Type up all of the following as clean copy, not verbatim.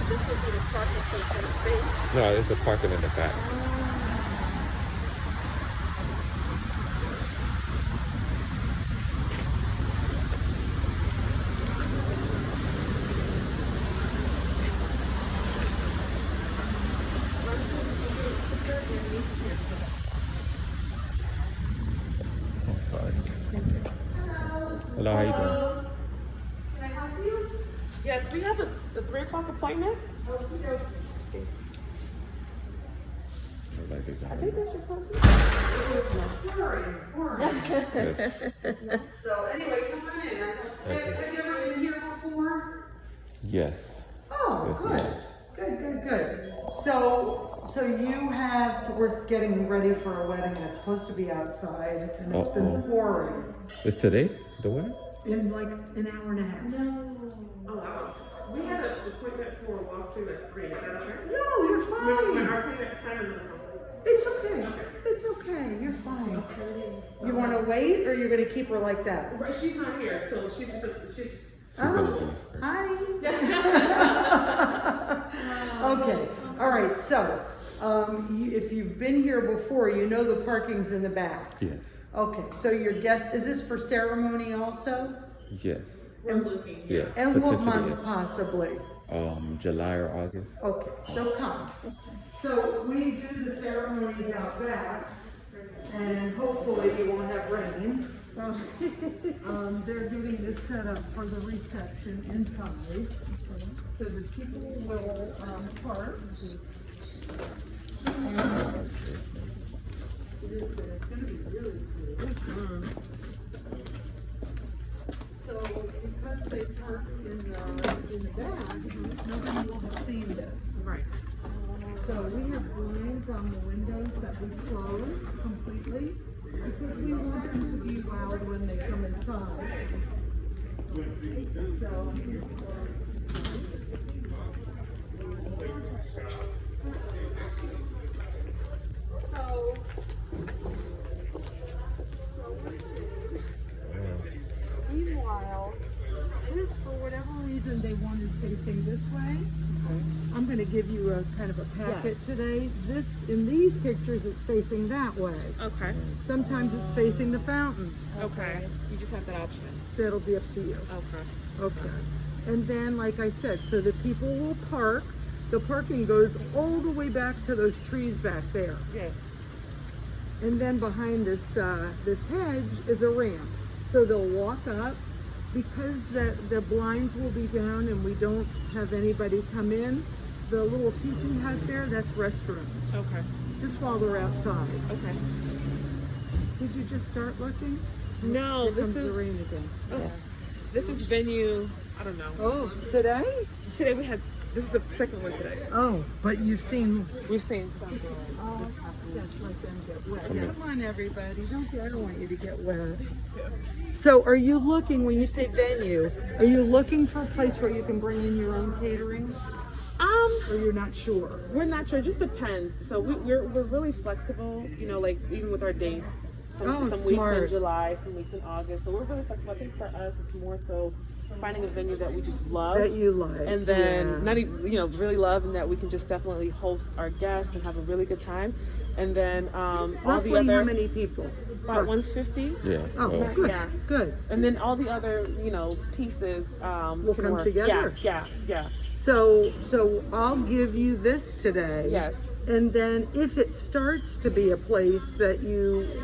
This would be the parking for the space. No, it's a parking in the back. Oh, sorry. Hello, how you doing? Can I help you? Yes, we have a 3 o'clock appointment. Like I think that's your cousin. yes. So anyway, come on in. Have you ever been here before? Yes. Oh, Yes, good. ma'am. Good. So you have to, we're getting ready for a wedding that's supposed to be outside and it's been pouring It's today, the wedding? in like an hour and a half. No. Oh, wow. We had an appointment for a walkthrough at 3. Is that okay? No, you're fine. Our appointment kind of. It's okay. It's okay. You're fine. You want to wait or you're going to keep her like that? Right, she's not here, so she's. Oh, hi. Okay. All right. So, if you've been here before, you know the parking's in the back. Yes. Okay. So your guest, is this for ceremony also? Yes. We're looking. Yeah. And what potentially, month yes. possibly? July or August. Okay. So come. So we do the ceremonies out back, and hopefully you won't have rain. They're getting this set up for the reception inside, so the people will park. And it is good. It's going to be really cool. So because they park in the back, nobody will have seen this. Right. So we have blinds on the windows that we close completely because we want them to be loud when they come inside. So meanwhile, this, for whatever reason, they wanted facing this way. I'm going to give you a kind of a packet today. This, in these pictures, it's facing that way. Okay. Sometimes it's facing the fountain. Okay. You just have that option. That'll be up to you. Okay. Okay. And then, like I said, so the people will park. The parking goes all the way back to those trees back there. Yeah. And then behind this this hedge is a ramp. So they'll walk up. Because the blinds will be down and we don't have anybody come in, the little tiki hut there, that's restrooms. Okay. Just while they're outside. Okay. Did you just start looking? No, Here this comes the is rain again. this is venue. I don't know. Oh, today? Today we had. This is the second one today. Oh, but you've seen. We've seen some. Oh, just let them get wet. Come on, everybody. I don't want you to get wet. So, are you looking, when you say venue, are you looking for a place where you can bring in your own catering? Or you're not sure? We're not sure. It just depends. So we're really flexible. You know, like even with our dates. Some weeks smart. in July, some weeks in August. So we're really flexible. I think for us, it's more so finding a venue that we just love. That you like. And then not even, really love, and that we can just definitely host our guests and have a really good time. And then all Roughly the other how many people? about 150. Yeah. Oh, good. Yeah. Good. And then all the other pieces Will can come work. together. Yeah. So I'll give you this today. Yes. And then if it starts to be a place that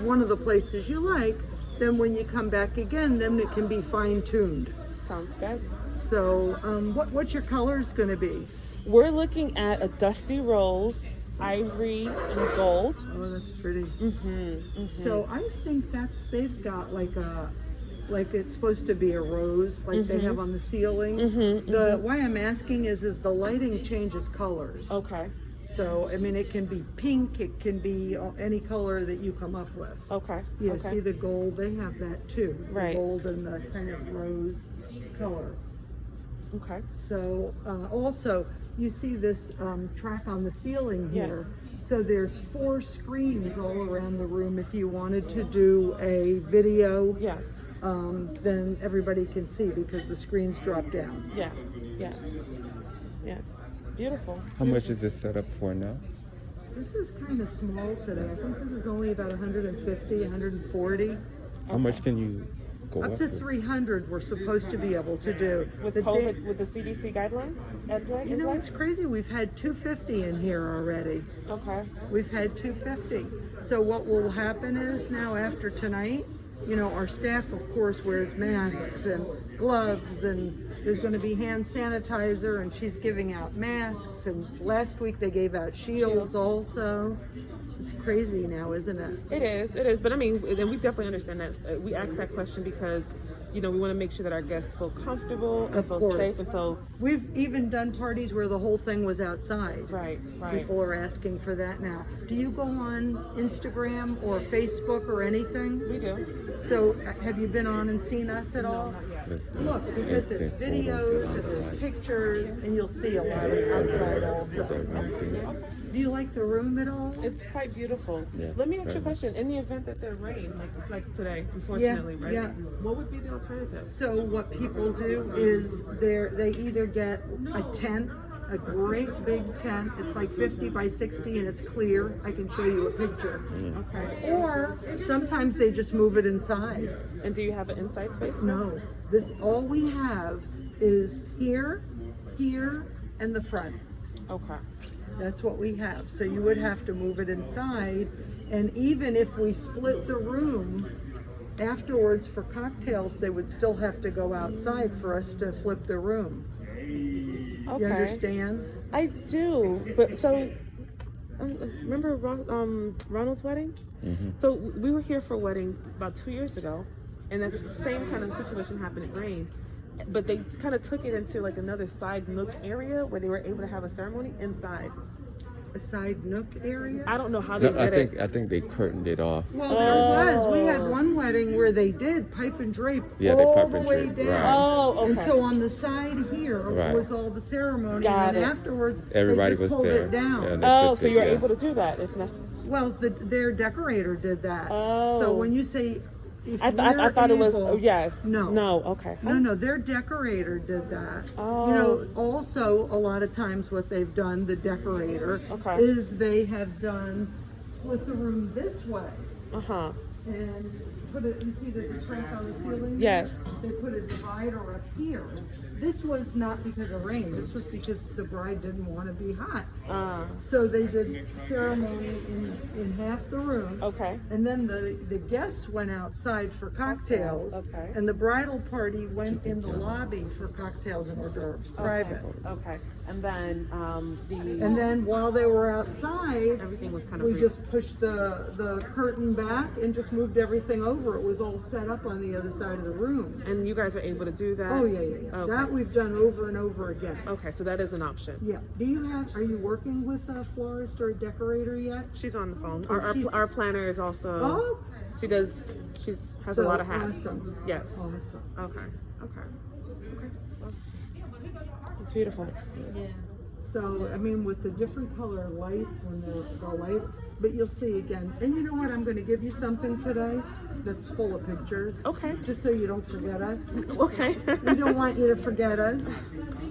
one of the places you like, then when you come back again, then it can be fine-tuned. Sounds good. So what's your colors going to be? We're looking at a dusty rose, ivory, and gold. Oh, that's pretty. So I think they've got like it's supposed to be a rose, like they have on the ceiling. Why I'm asking is the lighting changes colors. Okay. So, I mean, it can be pink, it can be any color that you come up with. Okay. Yeah, Okay. see the gold, they have that too. Right. The gold and the kind of rose color. Okay. So, also, you see this track on the ceiling here. Yes. So there's 4 screens all around the room. If you wanted to do a video, Yes. then everybody can see because the screens drop down. Yes. Yes. Yes. Beautiful. How much is this set up for now? This is kind of small today. I think this is only about 150, 140. How much can you go Up to 300 we're supposed to be able to do. With The COVID, da- with the CDC guidelines at play? You know, it's crazy. We've had 250 in here already. Okay. We've had 250. So what will happen is now after tonight, you know, our staff, of course, wears masks and gloves, and there's going to be hand sanitizer, and she's giving out masks. And last week they gave out shields also. It's crazy now, isn't it? It is. But I mean, and we definitely understand that. We asked that question because, you know, we want to make sure that our guests feel comfortable and Of feel course. safe. And so, We've even done parties where the whole thing was outside. right. People are asking for that now. Do you go on Instagram or Facebook or anything? We do. So have you been on and seen us at all? Not yet. Look, because there's videos and there's pictures, and you'll see a lot of outside also. Do you like the room at all? It's quite beautiful. Yeah, Let me ask you a very question. In the event that there rain, like it's like today, unfortunately, right? yeah. What would be the alternative? So what people do is they either get a tent, a great big tent. It's like 50 by 60 and it's clear. I can show you a picture. Okay. Or sometimes they just move it inside. And do you have an inside space? No, this all we have is here, and the front. Okay. That's what we have. So you would have to move it inside, and even if we split the room afterwards for cocktails, they would still have to go outside for us to flip the room. Okay. You understand? I do, but so remember Ronald's wedding? Mm-hmm. So we were here for a wedding about 2 years ago, and that same kind of situation happened at Rain. But they kind of took it into like another side nook area where they were able to have a ceremony inside. A side nook area? I don't know how they No, I did it. think they curtained it off. Well, there was. We had one wedding where they did pipe and drape Yeah, they all pipe the and way drape, down. right. Oh, okay. And so on the side here Right. was all the ceremony, Got and then it. afterwards Everybody they was just pulled there. it down. Yeah, they Oh, flipped so it, you were yeah. able to do that if necessary. Well, their decorator did that. Oh. So when you say if I we're thought it was. able- Oh, yes. No. No. Okay. No, their decorator did that. Oh. You know, also a lot of times what they've done, the decorator, Okay. is they have done split the room this way Uh huh. and put it. You see, there's a shrink on the ceiling. Yes. They put a divider up here. This was not because of rain. This was because the bride didn't want to be hot. So they did ceremony in half the room. Okay. And then the guests went outside for cocktails. Okay. And the bridal party went in the lobby for cocktails and hors d'oeuvres, private. Okay. And then And then while they were outside, everything was kind of we free. just pushed the curtain back and just moved everything over. It was all set up on the other side of the room. And you guys are able to do that? Oh, yeah. Okay. That we've done over and over again. Okay, so that is an option. Yeah. Are you working with a florist or a decorator yet? She's on the phone. Oh, she's- Our planner is also. Oh, She has so a lot of hats. awesome. Yes. Awesome. Okay. Well, it's beautiful. So, I mean, with the different color lights, when the light, but you'll see again. And you know what? I'm going to give you something today that's full of pictures. Okay. Just so you don't forget us. Okay. We don't want you to forget us.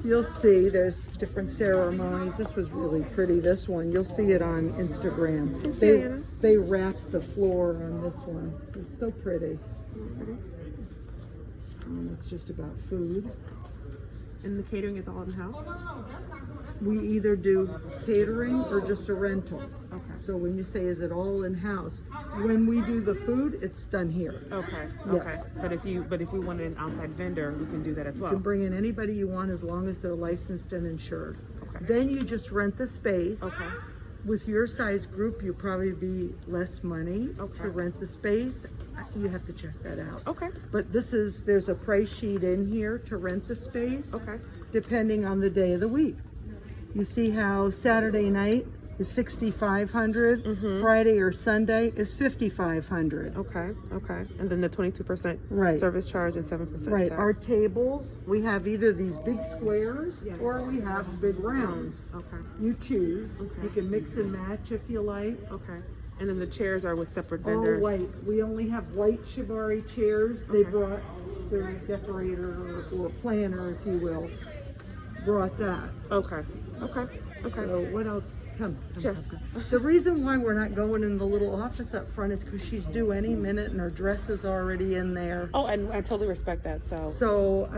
You'll see there's different ceremonies. This was really pretty, this one. You'll see it on Instagram. seeing They wrapped the floor on this one. It's so pretty. And it's just about food. And the catering is all in house. We either do catering or just a rental. Okay. So when you say, is it all in-house? When we do the food, it's done here. Okay. Yes. Okay. But if we wanted an outside vendor, we can do that as You well. can bring in anybody you want as long as they're licensed and insured. Okay. Then you just rent the space. Okay. With your size group, you'll probably be less money Okay. to rent the space. You have to check that out. Okay. But there's a price sheet in here to rent the space. Okay. Depending on the day of the week. You see how Saturday night is $6,500, Friday or Sunday is $5,500. Okay. And then the 22% Right. service charge and 7% Right. tax. Our tables, we have either these big squares or we have big rounds. Okay. You choose. You can mix and match if you like. Okay. And then the chairs are with separate All vendors. white. We only have white shibari chairs. They brought their decorator or planner, if you will. brought that. Okay. Okay. Okay. So what else? Come. Yes. Come. The reason why we're not going in the little office up front is because she's due any minute and her dress is already in there. Oh, and I totally respect that. So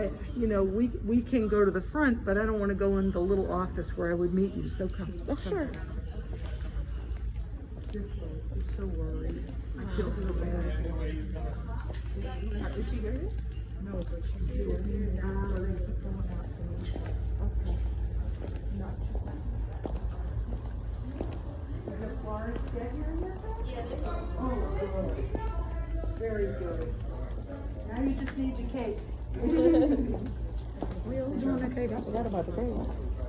we can go to the front, but I don't want to go in the little office where I would meet you. So come. Oh, sure. I'm so worried. I feel so bad. Is she here yet? No, but she's doing it now. So they keep going out to me. Okay. Not too bad. Did the florist get here yet? Yeah, they are. Oh, good. Very good. Now you just need the cake. We always doing the cake. I forgot about the cake.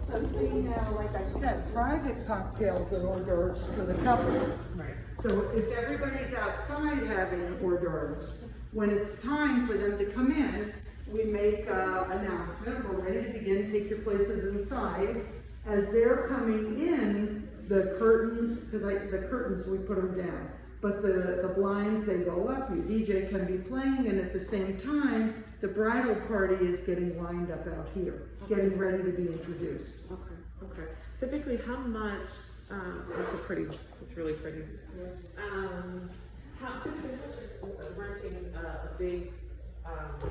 So see now, like I said, private cocktails and hors d'oeuvres for the couple. Right. So if everybody's outside having hors d'oeuvres, when it's time for them to come in, we make an announcement, we're ready to begin, take your places inside. As they're coming in, the curtains, because the curtains, we put them down. But the blinds, they go up, your DJ can be playing, and at the same time, the bridal party is getting lined up out here, getting ready to be introduced. Okay. Okay. Typically, how much? It's really pretty. How typically much is renting a big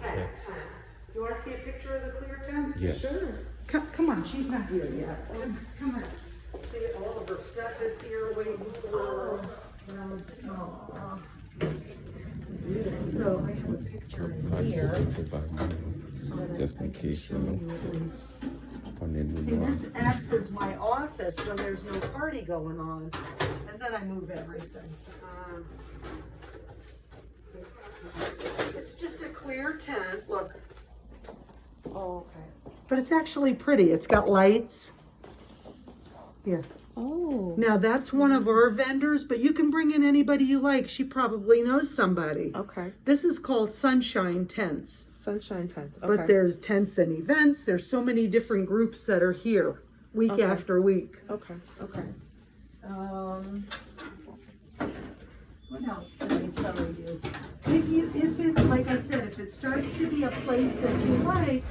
tent? Do you want to see a picture of the clear tent? Yeah. Sure. Come on, she's not here yet. Come on. See, all of her stuff is here waiting for her. So I have a picture in here. Just in case, on the See, new this acts as my office when there's no party going on, and then I move everything. It's just a clear tent, look. Oh, okay. But it's actually pretty. It's got lights. Here. Oh. Now that's one of our vendors, but you can bring in anybody you like. She probably knows somebody. Okay. This is called Sunshine Tents. Sunshine tents. Okay. But there's tents and events. There's so many different groups that are here week Okay. after week. Okay. Okay. What else can I tell you? If it, like I said, if it starts to be a place that you like,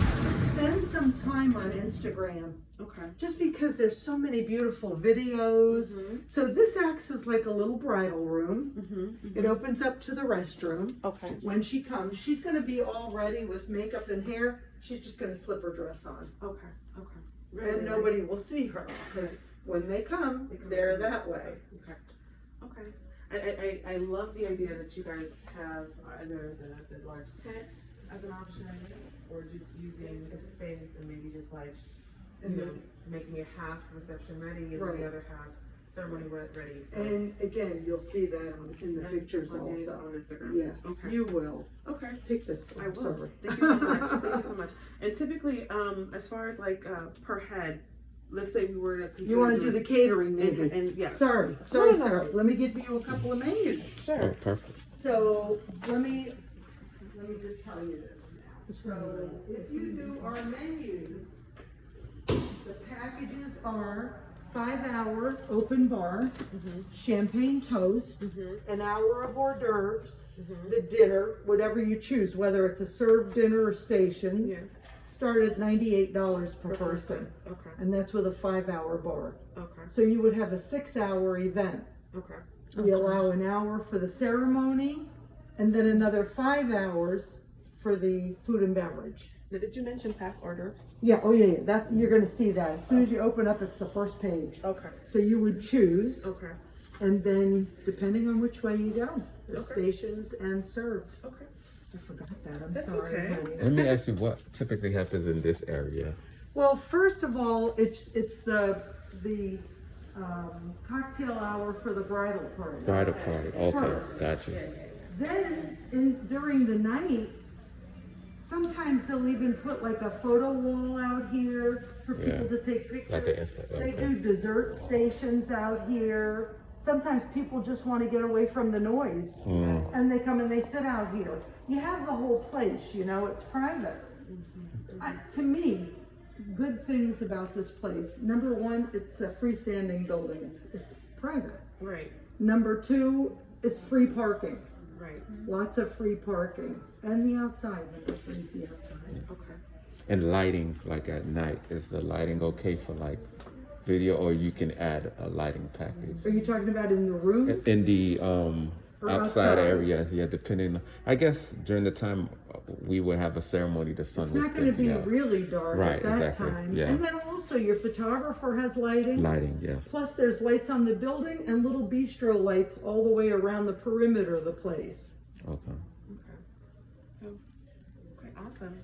spend some time on Instagram. Okay. Just because there's so many beautiful videos. Mm-hmm. So this acts as like a little bridal room. Mm-hmm. Mm-hmm. It opens up to the restroom. Okay. When she comes, she's going to be all ready with makeup and hair. She's just going to slip her dress on. Okay. Okay. And nobody will see her because when they come, they're that way. Okay. Okay. I love the idea that you guys have either the large tent as an option or just using the space and maybe just like, you know, making it half reception ready and Right. the other half ceremony ready. So. And again, you'll see that in the pictures on also. Instagram. Yeah, Okay. you will. Okay. Take this. I I'm will. sorry. Thank you so much. Thank you so much. And typically, as far as like per head, let's say we were to You want to do the catering, maybe? and yes. Sorry. No. Let me give you a couple of menus. Oh, Sure. perfect. So let me just tell you this now. So if you do our menus, the packages are 5-hour open bar, champagne toast, an hour of hors d'oeuvres, the dinner, whatever you choose, whether it's a served dinner or stations, Yes. start at $98 per person. Okay. And that's with a 5-hour bar. Okay. So you would have a 6-hour event. Okay. We allow an hour for the ceremony and then another 5 hours for the food and beverage. Now, did you mention past orders? Yeah, yeah. That's, you're gonna see that. As soon as you open up, it's the first page. Okay. So you would choose, Okay. and then depending on which way you go, there's Okay. stations and served. Okay. I forgot that, I'm That's sorry. okay. honey. Let me ask you what typically happens in this area. Well, first of all, it's the cocktail hour for the bridal party. Bridal party. Okay, First. gotcha. Then during the night, sometimes they'll even put like a photo wall out here for people Yeah. to take pictures. Like an Insta- They okay. do dessert stations out here. Sometimes people just want to get away from the noise and they come and they sit out here. You have the whole place, you know, it's private. To me, good things about this place. Number one, it's a freestanding building. It's private. Right. Number two, it's free parking. Right. Lots of free parking. And the outside, never free the outside. Okay. And lighting, like at night, is the lighting okay for like video, or you can add a lighting package? Are you talking about in the room? In the Or outside outside? area, yeah, depending. I guess during the time we would have a ceremony, the sun It's was not gonna be out. really dark Right, at that exactly, time. yeah. And then also your photographer has lighting. Lighting, yeah. Plus there's lights on the building and little bistro lights all the way around the perimeter of the place. Okay. Okay. So, okay, awesome.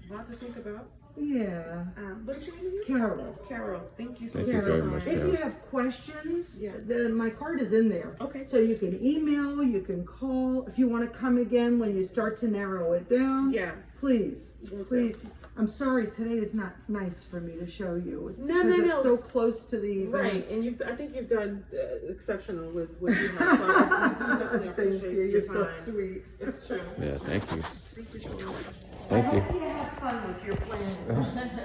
A lot to think about. Yeah. What is your name again? Carol. Carol, thank you so Thank much. you very Carol, much, if Carol. you have questions, Yes. my card is in there. Okay. So you can email, you can call. If you want to come again when you start to narrow it down, Yes. please, Will do. please. I'm sorry, today is not nice for me to show you. It's No, because no, it's no. so close to the event. Right, and I think you've done exceptional with what you have. So I do definitely Thank appreciate you, your you're so time. sweet. It's true. Yeah, thank you. Thank you so much. Thank I you. hope you have fun with your plans.